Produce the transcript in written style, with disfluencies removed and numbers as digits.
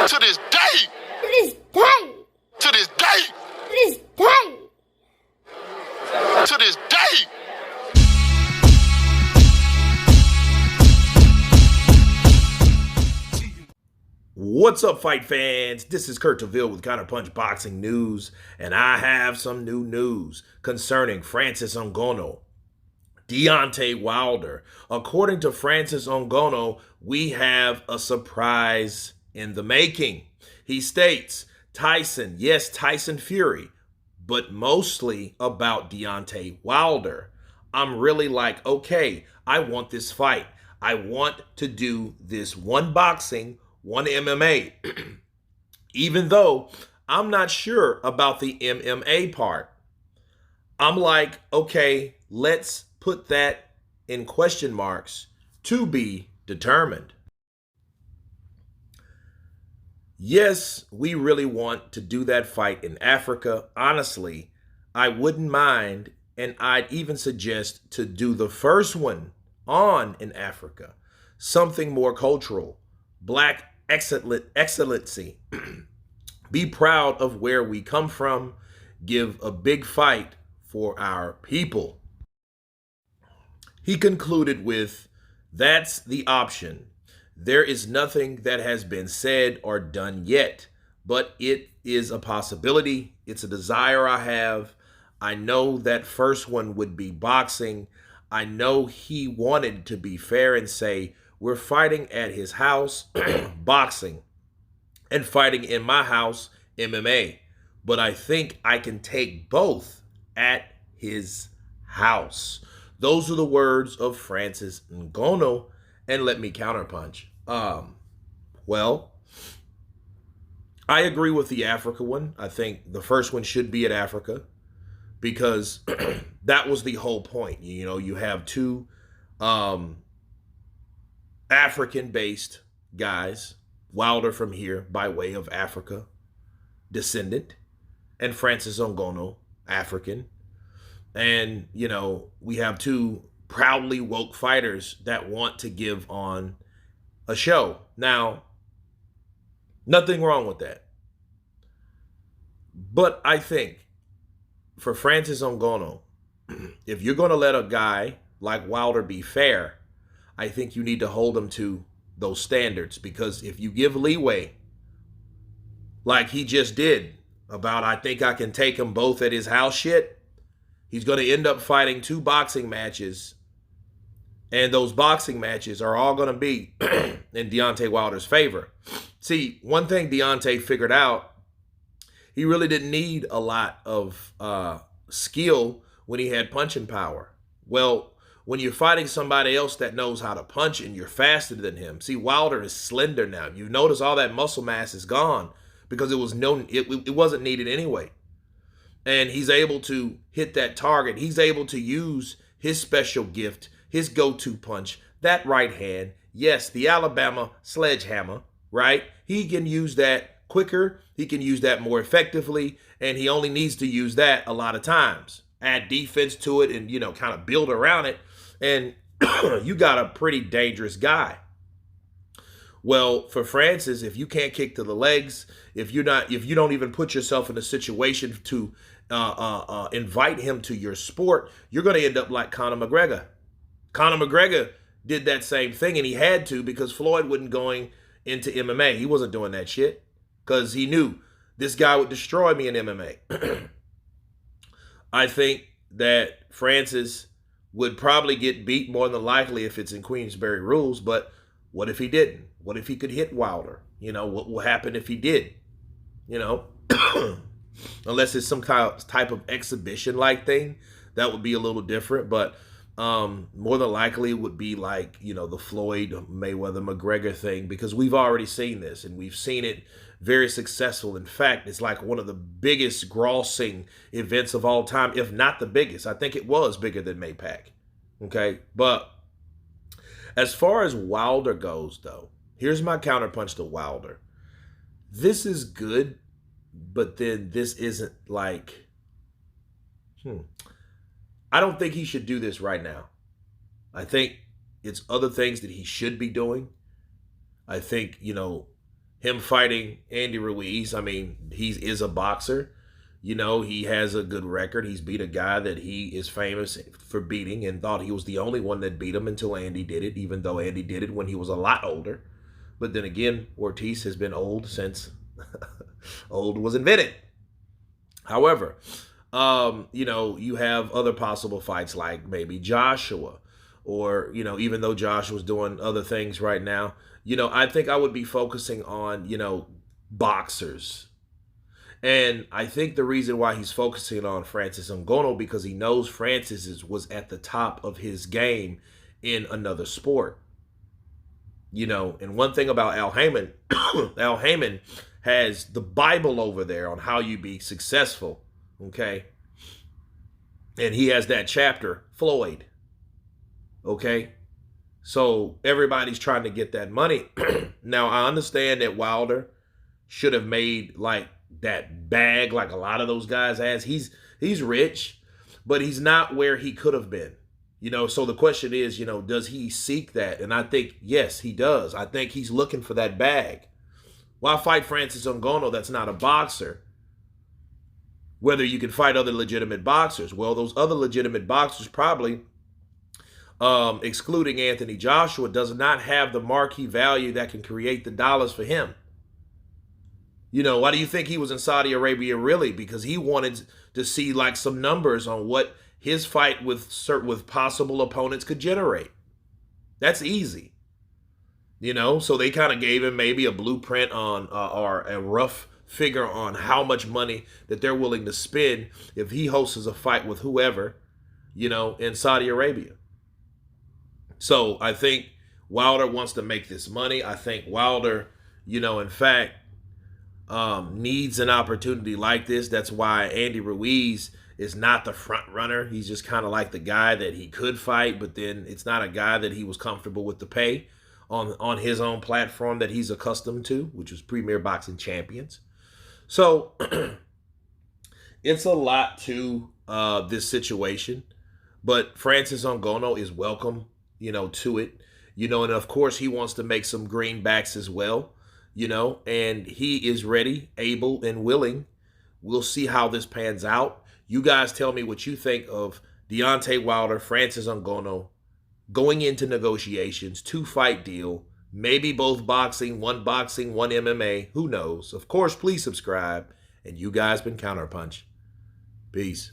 To this day. To this day. To this day. To this day. To this day. What's up, fight fans? This is Kurt DeVille with Counterpunch Boxing News, and I have some new news concerning Francis Ngannou, Deontay Wilder. According to Francis Ngannou, we have a surprise in the making. He states, Tyson, yes, Tyson Fury, but mostly about Deontay Wilder. I'm really like, okay, I want this fight. I want to do this one boxing, one MMA, even though I'm not sure about the MMA part. I'm like, okay, let's put that in question marks, to be determined. Yes, we really want to do that fight in Africa. Honestly, I wouldn't mind, and I'd even suggest to do the first one on in Africa, something more cultural, Black excellency. Be proud of where we come from. Give a big fight for our people. He concluded with, that's the option. There is nothing that has been said or done yet, but it is a possibility. It's a desire I have. I know that first one would be boxing. I know he wanted to be fair and say, we're fighting at his house, boxing, and fighting in my house, MMA. But I think I can take both at his house. Those are the words of Francis Ngannou, and let me counterpunch. Well, I agree with the Africa one. I think the first one should be at Africa because that was the whole point. You know, you have two African-based guys, Wilder from here by way of Africa, descendant, and Francis Ngannou, African. And, you know, we have two proudly woke fighters that want to give on a show. Now, nothing wrong with that. But I think for Francis Ngannou, if you're going to let a guy like Wilder be fair, I think you need to hold him to those standards, because if you give leeway, like he just did, about I think I can take them both at his house shit, he's going to end up fighting two boxing matches, and those boxing matches are all going to be in Deontay Wilder's favor. See, one thing Deontay figured out, he really didn't need a lot of skill when he had punching power. Well, when you're fighting somebody else that knows how to punch and you're faster than him. See, Wilder is slender now. You notice all that muscle mass is gone because it wasn't needed anyway. And he's able to hit that target. He's able to use his special gift, his go-to punch, that right hand. Yes, the Alabama sledgehammer, right? He can use that quicker. He can use that more effectively. And he only needs to use that a lot of times. Add defense to it and, you know, kind of build around it. And you got a pretty dangerous guy. Well, for Francis, if you can't kick to the legs, if you don't even put yourself in a situation to invite him to your sport, you're going to end up like Conor McGregor. Conor McGregor did that same thing, and he had to because Floyd wasn't going into MMA. He wasn't doing that shit because he knew this guy would destroy me in MMA. I think that Francis would probably get beat more than likely if it's in Queensberry rules, but what if he didn't? What if he could hit Wilder? You know, what will happen if he did? You know, unless it's some type of exhibition-like thing, that would be a little different, but more than likely it would be like, you know, the Floyd Mayweather McGregor thing, because we've already seen this and we've seen it very successful. In fact, it's like one of the biggest grossing events of all time, if not the biggest. I think it was bigger than Maypac. Okay, but as far as Wilder goes, though, here's my counterpunch to Wilder. This is good, but then this isn't like, I don't think he should do this right now. I think it's other things that he should be doing. I think, you know, him fighting Andy Ruiz. I mean, he is a boxer. You know, he has a good record. He's beat a guy that he is famous for beating and thought he was the only one that beat him until Andy did it, even though Andy did it when he was a lot older. But then again, Ortiz has been old since old was invented. However, you know, you have other possible fights like maybe Joshua, or, you know, even though Joshua's doing other things right now, you know, I think I would be focusing on, you know, boxers. And I think the reason why he's focusing on Francis Ngannou because he knows Francis was at the top of his game in another sport. You know, and one thing about Al Heyman, Al Heyman has the Bible over there on how you be successful, okay? And he has that chapter, Floyd, okay? So everybody's trying to get that money. Now, I understand that Wilder should have made like that bag like a lot of those guys has. He's rich, but he's not where he could have been. You know, so the question is, you know, does he seek that? And I think, yes, he does. I think he's looking for that bag. Why fight Francis Ngannou that's not a boxer? Whether you can fight other legitimate boxers. Well, those other legitimate boxers probably, excluding Anthony Joshua, does not have the marquee value that can create the dollars for him. You know, why do you think he was in Saudi Arabia really? Because he wanted to see like some numbers on what his fight with possible opponents could generate. That's easy. You know, so they kind of gave him maybe a blueprint on or a rough figure on how much money that they're willing to spend if he hosts a fight with whoever, you know, in Saudi Arabia. So I think Wilder wants to make this money. I think Wilder, you know, in fact, needs an opportunity like this. That's why Andy Ruiz is not the front runner. He's just kind of like the guy that he could fight, but then it's not a guy that he was comfortable with the pay on his own platform that he's accustomed to, which was Premier Boxing Champions. So it's a lot to this situation, but Francis Ngannou is welcome, you know, to it, you know, and of course he wants to make some greenbacks as well, you know, and he is ready, able, and willing. We'll see how this pans out. You guys tell me what you think of Deontay Wilder, Francis Ngannou, going into negotiations, 2-fight deal, maybe both boxing, one MMA, who knows? Of course, please subscribe, and you guys been Counterpunch. Peace.